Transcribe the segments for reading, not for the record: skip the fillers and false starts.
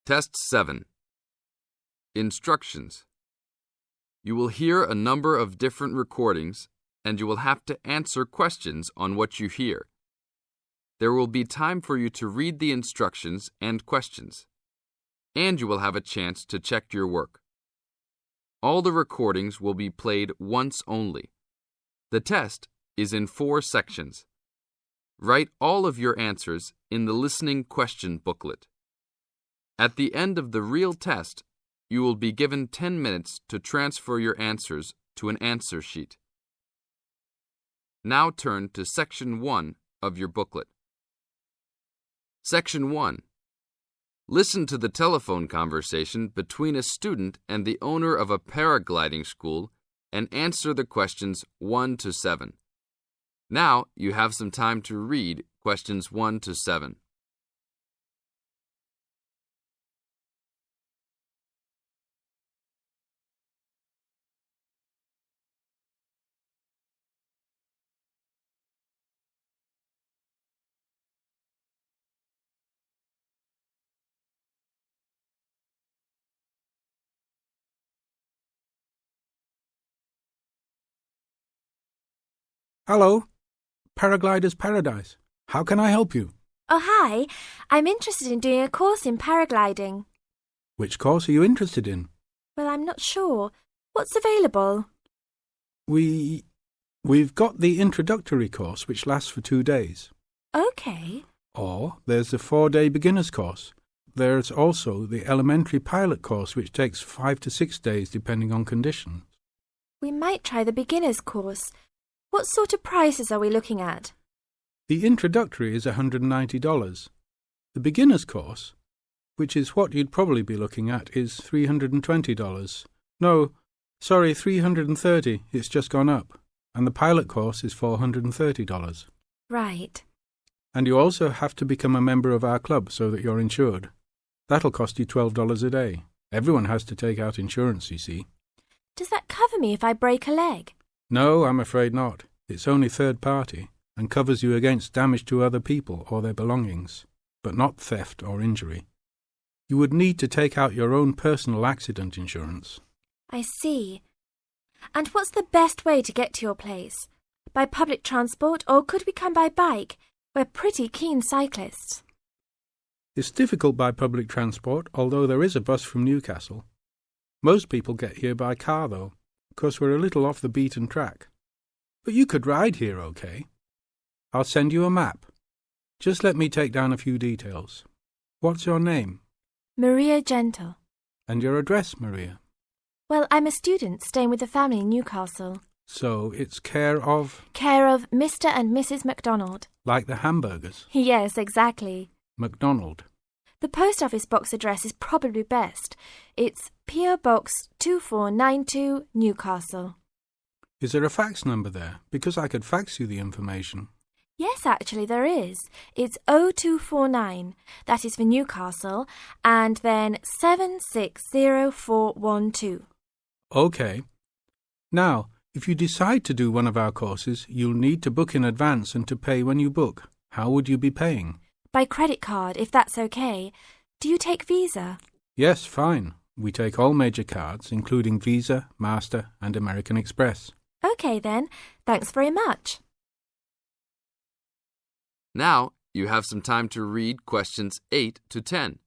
Test 7. Instructions. You will hear a number of different recordings, and you will have to answer questions on what you hear. There will be time for you to read the instructions and questions, and you will have a chance to check your work. All the recordings will be played once only. The test is in 4 sections. Write all of your answers in the listening question booklet. At the end of the real test, you will be given 10 minutes to transfer your answers to an answer sheet. Now turn to Section 1 of your booklet. Section 1. Listen to the telephone conversation between a student and the owner of a paragliding school and answer the questions 1 to 7. Now you have some time to read questions 1 to 7. Hello, Paraglider's Paradise. How can I help you? Oh, hi. I'm interested in doing a course in paragliding. Which course are you interested in? Well, I'm not sure. What's available? We've got the introductory course, which lasts for 2 days. OK. Or there's the 4-day beginner's course. There's also the elementary pilot course, which takes 5 to 6 days, depending on conditions. We might try the beginner's course. What sort of prices are we looking at? The introductory is $190. The beginner's course, which is what you'd probably be looking at, is $320. No, sorry, $330. It's just gone up. And the pilot course is $430. Right. And you also have to become a member of our club so that you're insured. That'll cost you $12 a day. Everyone has to take out insurance, you see. Does that cover me if I break a leg? No, I'm afraid not. It's only third party and covers you against damage to other people or their belongings, but not theft or injury. You would need to take out your own personal accident insurance. I see. And what's the best way to get to your place? By public transport, or could we come by bike? We're pretty keen cyclists. It's difficult by public transport, although there is a bus from Newcastle. Most people get here by car, though, because we're a little off the beaten track. But you could ride here, OK? I'll send you a map. Just let me take down a few details. What's your name? Maria Gentle. And your address, Maria? Well, I'm a student staying with a family in Newcastle. So it's care of? Care of Mr. and Mrs. MacDonald. Like the hamburgers? Yes, exactly. MacDonald. The post office box address is probably best. It's P.O. Box 2492, Newcastle. Is there a fax number there? Because I could fax you the information. Yes, actually there is. It's 0249. That is for Newcastle. And then 760412. OK. Now, if you decide to do one of our courses, you'll need to book in advance and to pay when you book. How would you be paying? By credit card, if that's OK. Do you take Visa? Yes, fine. We take all major cards, including Visa, Master and American Express. OK then. Thanks very much. Now you have some time to read questions 8 to 10.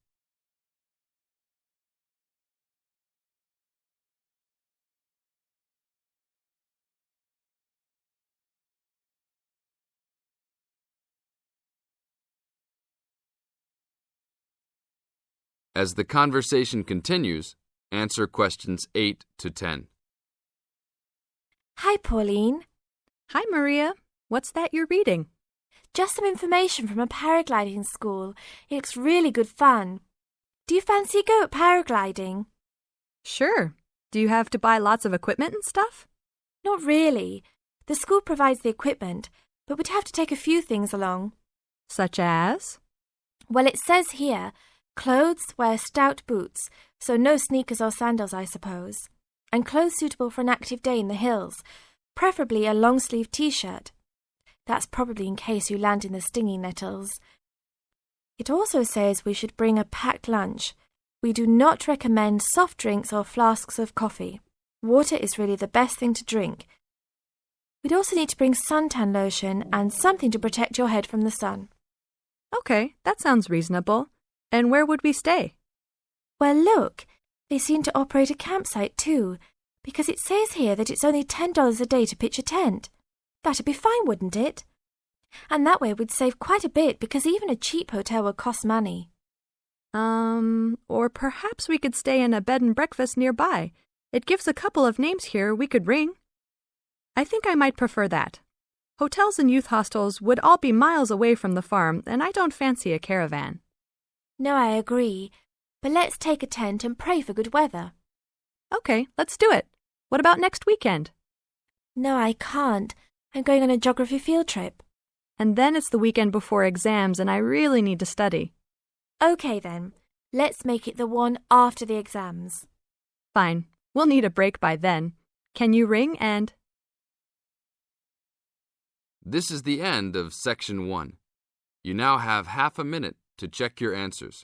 As the conversation continues, answer questions 8 to 10. Hi, Pauline. Hi, Maria. What's that you're reading? Just some information from a paragliding school. It looks really good fun. Do you fancy a go at paragliding? Sure. Do you have to buy lots of equipment and stuff? Not really. The school provides the equipment, but we'd have to take a few things along. Such as? Well, it says here, clothes wear stout boots, so no sneakers or sandals, I suppose. And clothes suitable for an active day in the hills, preferably a long-sleeve T-shirt. That's probably in case you land in the stinging nettles. It also says we should bring a packed lunch, We do not recommend soft drinks or flasks of coffee. Water is really the best thing to drink. We'd also need to bring suntan lotion and something to protect your head from the sun. Okay, that sounds reasonable. And where would we stay? Well, look, they seem to operate a campsite too, because it says here that it's only $10 a day to pitch a tent. That'd be fine, wouldn't it? And that way we'd save quite a bit because even a cheap hotel would cost money. Or perhaps we could stay in a bed and breakfast nearby. It gives a couple of names here we could ring. I think I might prefer that. Hotels and youth hostels would all be miles away from the farm, and I don't fancy a caravan. No, I agree. But let's take a tent and pray for good weather. Okay, let's do it. What about next weekend? No, I can't. I'm going on a geography field trip. And then it's the weekend before exams, and I really need to study. Okay then, let's make it the one after the exams. Fine. We'll need a break by then. Can you ring and... This is the end of Section 1. You now have half a minute to check your answers.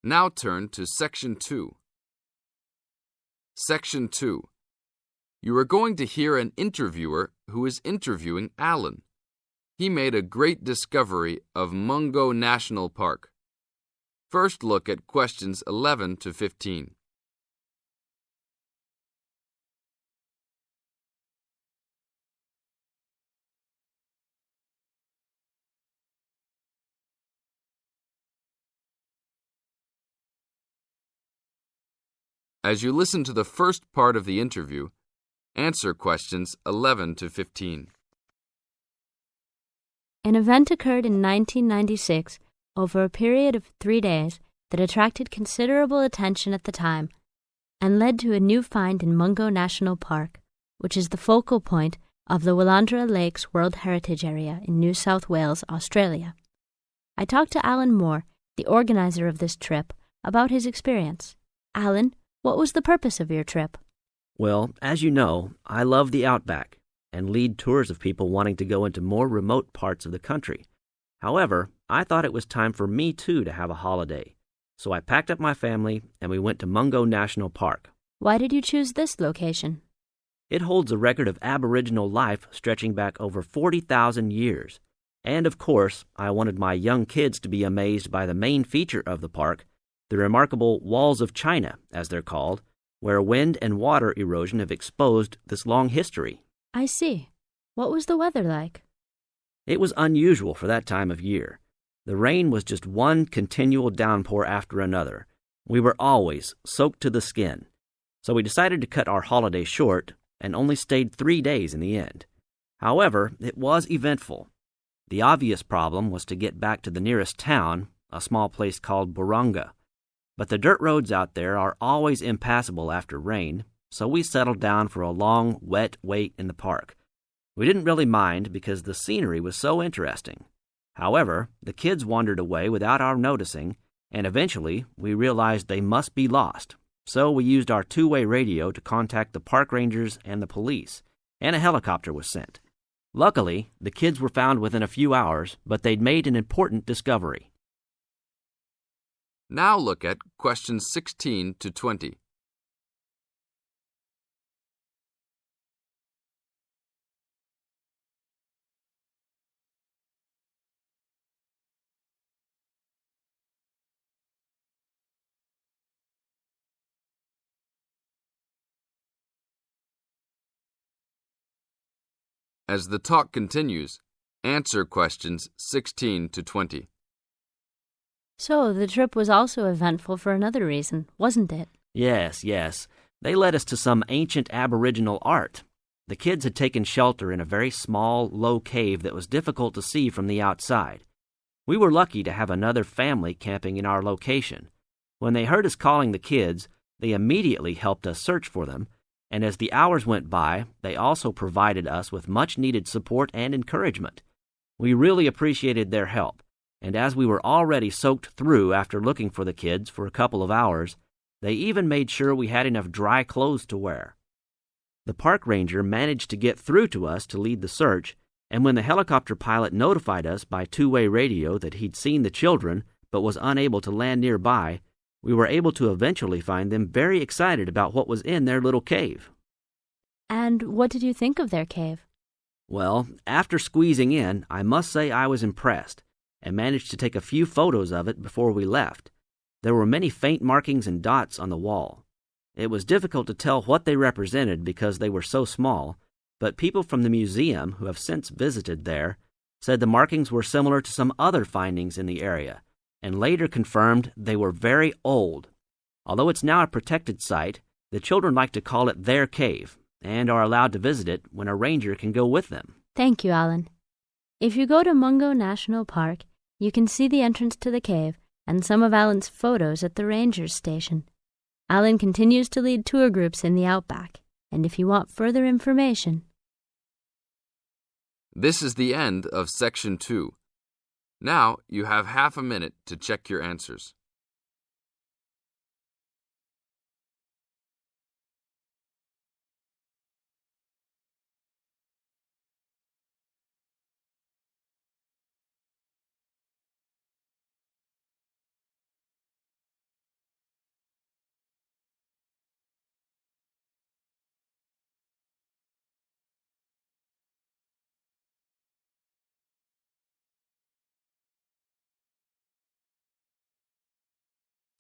Now turn to Section 2. Section 2. You are going to hear an interviewer who is interviewing Alan. He made a great discovery of Mungo National Park. First look at questions 11 to 15. As you listen to the first part of the interview, answer questions 11 to 15. An event occurred in 1996 over a period of 3 days that attracted considerable attention at the time and led to a new find in Mungo National Park, which is the focal point of the Willandra Lakes World Heritage Area in New South Wales, Australia. I talked to Alan Moore, the organizer of this trip, about his experience. Alan, what was the purpose of your trip? Well, as you know, I love the outback and lead tours of people wanting to go into more remote parts of the country. However, I thought it was time for me too to have a holiday. So I packed up my family and we went to Mungo National Park. Why did you choose this location? It holds a record of Aboriginal life stretching back over 40,000 years. And of course, I wanted my young kids to be amazed by the main feature of the park, the remarkable Walls of China, as they're called, where wind and water erosion have exposed this long history. I see. What was the weather like? It was unusual for that time of year. The rain was just one continual downpour after another. We were always soaked to the skin. So we decided to cut our holiday short and only stayed 3 days in the end. However, it was eventful. The obvious problem was to get back to the nearest town, a small place called Burunga. But the dirt roads out there are always impassable after rain, so we settled down for a long, wet wait in the park. We didn't really mind because the scenery was so interesting. However, the kids wandered away without our noticing, and eventually we realized they must be lost. So we used our two-way radio to contact the park rangers and the police, and a helicopter was sent. Luckily, the kids were found within a few hours, but they'd made an important discovery. Now look at questions 16 to 20. As the talk continues, answer questions 16 to 20. So, the trip was also eventful for another reason, wasn't it? Yes. They led us to some ancient Aboriginal art. The kids had taken shelter in a very small, low cave that was difficult to see from the outside. We were lucky to have another family camping in our location. When they heard us calling the kids, they immediately helped us search for them, and as the hours went by, they also provided us with much-needed support and encouragement. We really appreciated their help, and as we were already soaked through after looking for the kids for a couple of hours, they even made sure we had enough dry clothes to wear. The park ranger managed to get through to us to lead the search, and when the helicopter pilot notified us by two-way radio that he'd seen the children but was unable to land nearby, we were able to eventually find them very excited about what was in their little cave. And what did you think of their cave? Well, after squeezing in, I must say I was impressed, and managed to take a few photos of it before we left. There were many faint markings and dots on the wall. It was difficult to tell what they represented because they were so small, but people from the museum who have since visited there said the markings were similar to some other findings in the area, and later confirmed they were very old. Although it's now a protected site, the children like to call it their cave, and are allowed to visit it when a ranger can go with them. Thank you, Alan. If you go to Mungo National Park, you can see the entrance to the cave and some of Alan's photos at the ranger's station. Alan continues to lead tour groups in the outback, and if you want further information... This is the end of Section 2. Now you have half a minute to check your answers.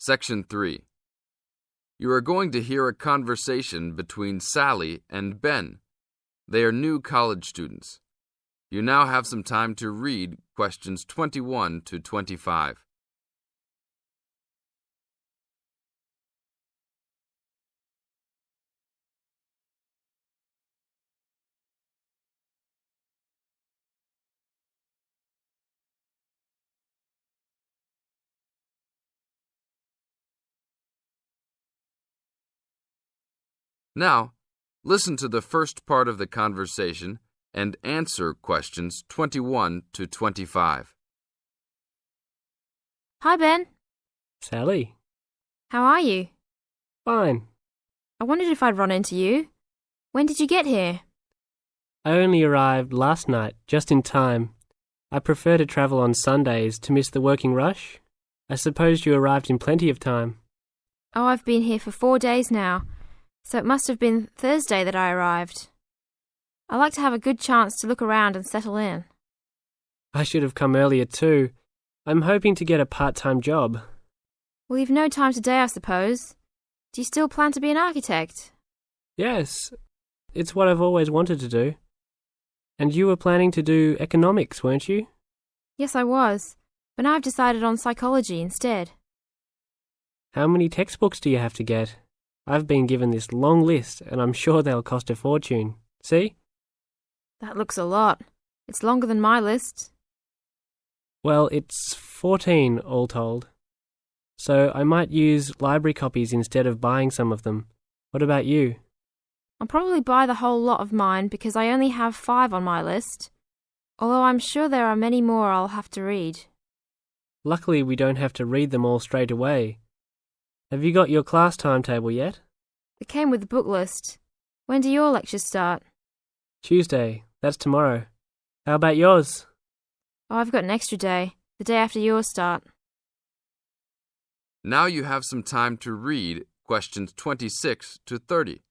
Section 3. You are going to hear a conversation between Sally and Ben. They are new college students. You now have some time to read questions 21 to 25. Now, listen to the first part of the conversation and answer questions 21 to 25. Hi, Ben. Sally. How are you? Fine. I wondered if I'd run into you. When did you get here? I only arrived last night, just in time. I prefer to travel on Sundays to miss the working rush. I suppose you arrived in plenty of time. Oh, I've been here for 4 days now, so it must have been Thursday that I arrived. I like to have a good chance to look around and settle in. I should have come earlier too. I'm hoping to get a part-time job. Well, you've no time today, I suppose. Do you still plan to be an architect? Yes, it's what I've always wanted to do. And you were planning to do economics, weren't you? Yes, I was, but now I've decided on psychology instead. How many textbooks do you have to get? I've been given this long list, and I'm sure they'll cost a fortune. See? That looks a lot. It's longer than my list. Well, it's 14 all told. So I might use library copies instead of buying some of them. What about you? I'll probably buy the whole lot of mine because I only have 5 on my list, although I'm sure there are many more I'll have to read. Luckily, we don't have to read them all straight away. Have you got your class timetable yet? It came with the book list. When do your lectures start? Tuesday. That's tomorrow. How about yours? Oh, I've got an extra day, the day after yours start. Now you have some time to read questions 26 to 30.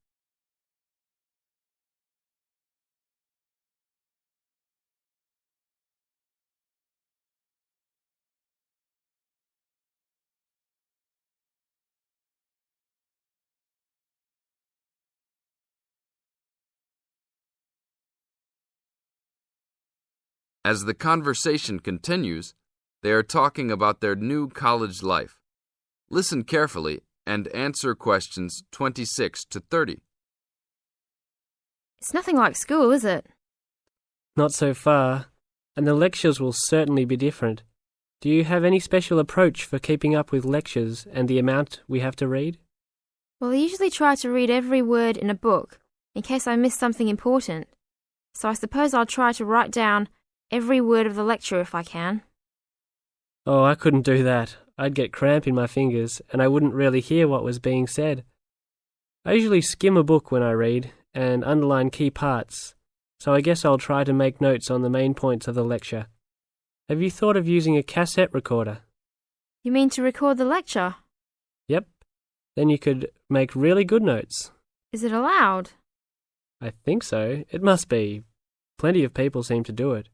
As the conversation continues, they are talking about their new college life. Listen carefully and answer questions 26 to 30. It's nothing like school, is it? Not so far, and the lectures will certainly be different. Do you have any special approach for keeping up with lectures and the amount we have to read? Well, I usually try to read every word in a book, in case I miss something important. So I suppose I'll try to write down every word of the lecture if I can. Oh, I couldn't do that. I'd get cramp in my fingers, and I wouldn't really hear what was being said. I usually skim a book when I read, and underline key parts, so I guess I'll try to make notes on the main points of the lecture. Have you thought of using a cassette recorder? You mean to record the lecture? Yep. Then you could make really good notes. Is it allowed? I think so. It must be. Plenty of people seem to do it.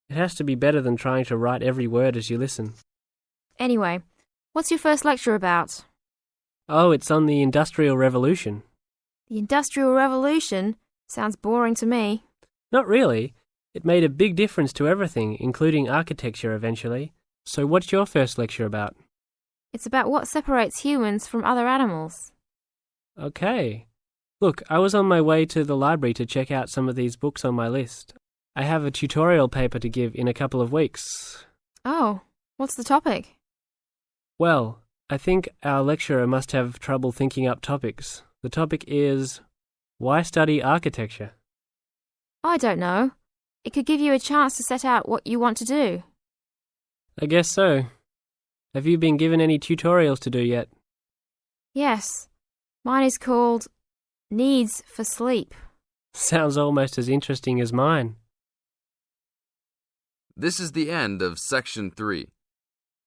It has to be better than trying to write every word as you listen. Anyway, what's your first lecture about? Oh, it's on the Industrial Revolution. The Industrial Revolution? Sounds boring to me. Not really. It made a big difference to everything, including architecture eventually. So what's your first lecture about? It's about what separates humans from other animals. Okay. Look, I was on my way to the library to check out some of these books on my list. I have a tutorial paper to give in a couple of weeks. Oh, what's the topic? Well, I think our lecturer must have trouble thinking up topics. The topic is, why study architecture? I don't know. It could give you a chance to set out what you want to do. I guess so. Have you been given any tutorials to do yet? Yes. Mine is called Needs for Sleep. Sounds almost as interesting as mine. This is the end of Section 3.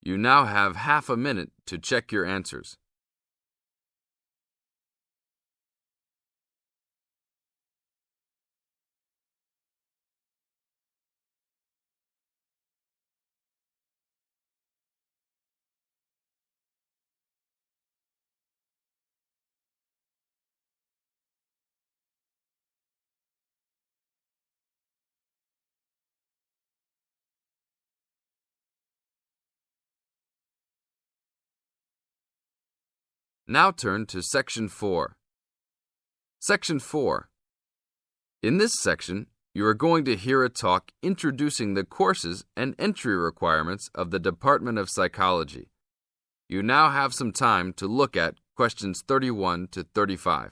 You now have half a minute to check your answers. Now turn to Section 4. Section 4. In this section, you are going to hear a talk introducing the courses and entry requirements of the Department of Psychology. You now have some time to look at questions 31 to 35.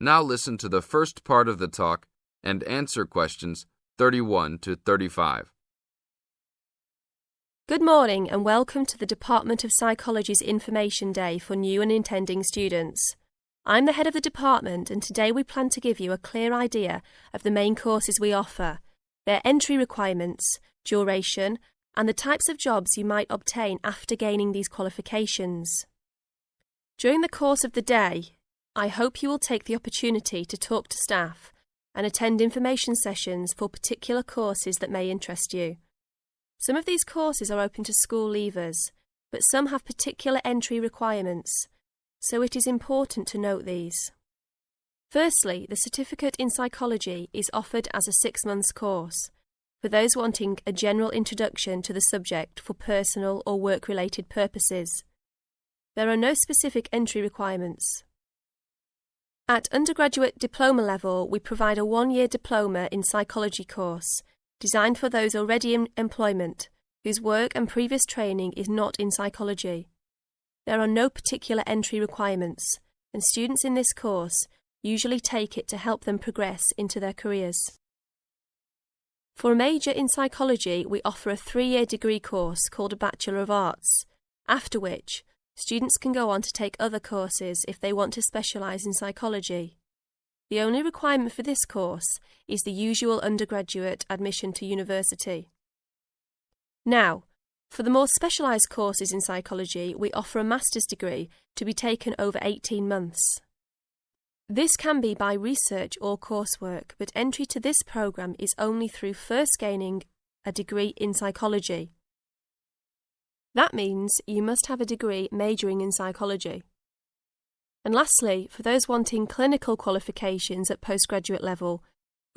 Now listen to the first part of the talk and answer questions 31 to 35. Good morning and welcome to the Department of Psychology's Information Day for new and intending students. I'm the head of the department and today we plan to give you a clear idea of the main courses we offer, their entry requirements, duration, and the types of jobs you might obtain after gaining these qualifications. During the course of the day, I hope you will take the opportunity to talk to staff and attend information sessions for particular courses that may interest you. Some of these courses are open to school leavers, but some have particular entry requirements, so it is important to note these. Firstly, the Certificate in Psychology is offered as a 6-month course for those wanting a general introduction to the subject for personal or work-related purposes. There are no specific entry requirements. At undergraduate diploma level, we provide a 1-year diploma in psychology course, designed for those already in employment, whose work and previous training is not in psychology. There are no particular entry requirements, and students in this course usually take it to help them progress into their careers. For a major in psychology, we offer a 3-year degree course called a Bachelor of Arts, after which students can go on to take other courses if they want to specialise in psychology. The only requirement for this course is the usual undergraduate admission to university. Now, for the more specialised courses in psychology, we offer a master's degree to be taken over 18 months. This can be by research or coursework, but entry to this programme is only through first gaining a degree in psychology. That means you must have a degree majoring in psychology. And lastly, for those wanting clinical qualifications at postgraduate level,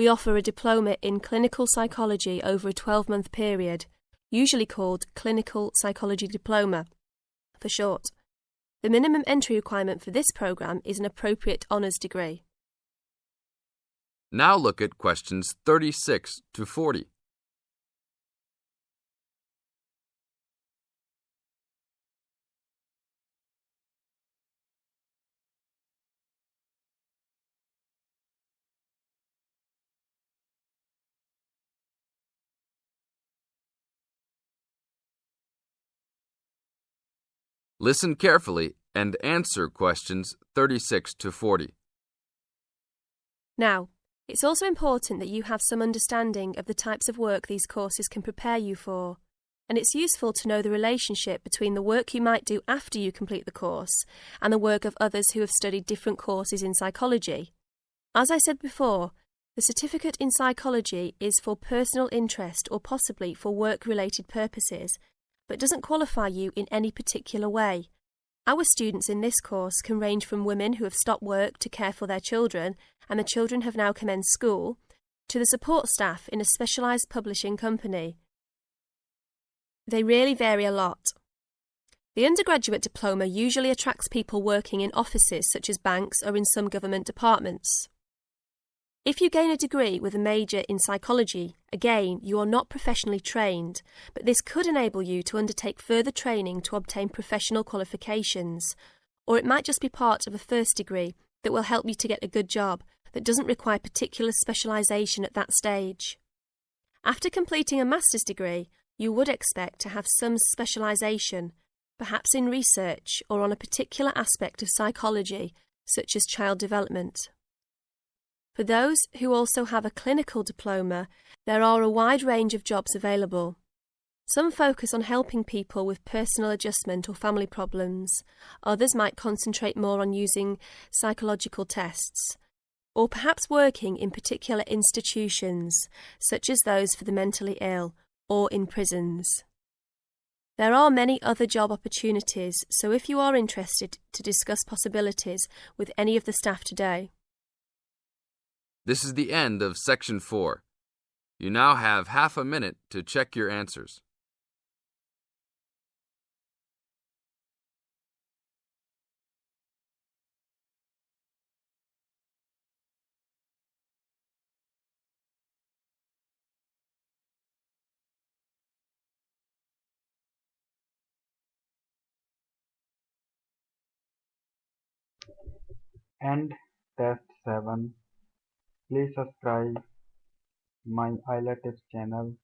We offer a diploma in clinical psychology over a 12-month period, usually called Clinical Psychology Diploma, for short. The minimum entry requirement for this programme is an appropriate honours degree. Now look at questions 36 to 40. Listen carefully and answer questions 36 to 40. Now, it's also important that you have some understanding of the types of work these courses can prepare you for, and it's useful to know the relationship between the work you might do after you complete the course and the work of others who have studied different courses in psychology. As I said before, the certificate in psychology is for personal interest or possibly for work-related purposes, but doesn't qualify you in any particular way. Our students in this course can range from women who have stopped work to care for their children and the children have now commenced school, to the support staff in a specialised publishing company. They really vary a lot. The undergraduate diploma usually attracts people working in offices such as banks or in some government departments. If you gain a degree with a major in psychology, again, you are not professionally trained, but this could enable you to undertake further training to obtain professional qualifications, or it might just be part of a first degree that will help you to get a good job that doesn't require particular specialisation at that stage. After completing a master's degree, you would expect to have some specialisation, perhaps in research or on a particular aspect of psychology, such as child development. For those who also have a clinical diploma, there are a wide range of jobs available. Some focus on helping people with personal adjustment or family problems. Others might concentrate more on using psychological tests, or perhaps working in particular institutions, such as those for the mentally ill, or in prisons. There are many other job opportunities, so if you are interested to discuss possibilities with any of the staff today. This is the end of Section 4. You now have half a minute to check your answers. End test 7. Please subscribe my Ielts channel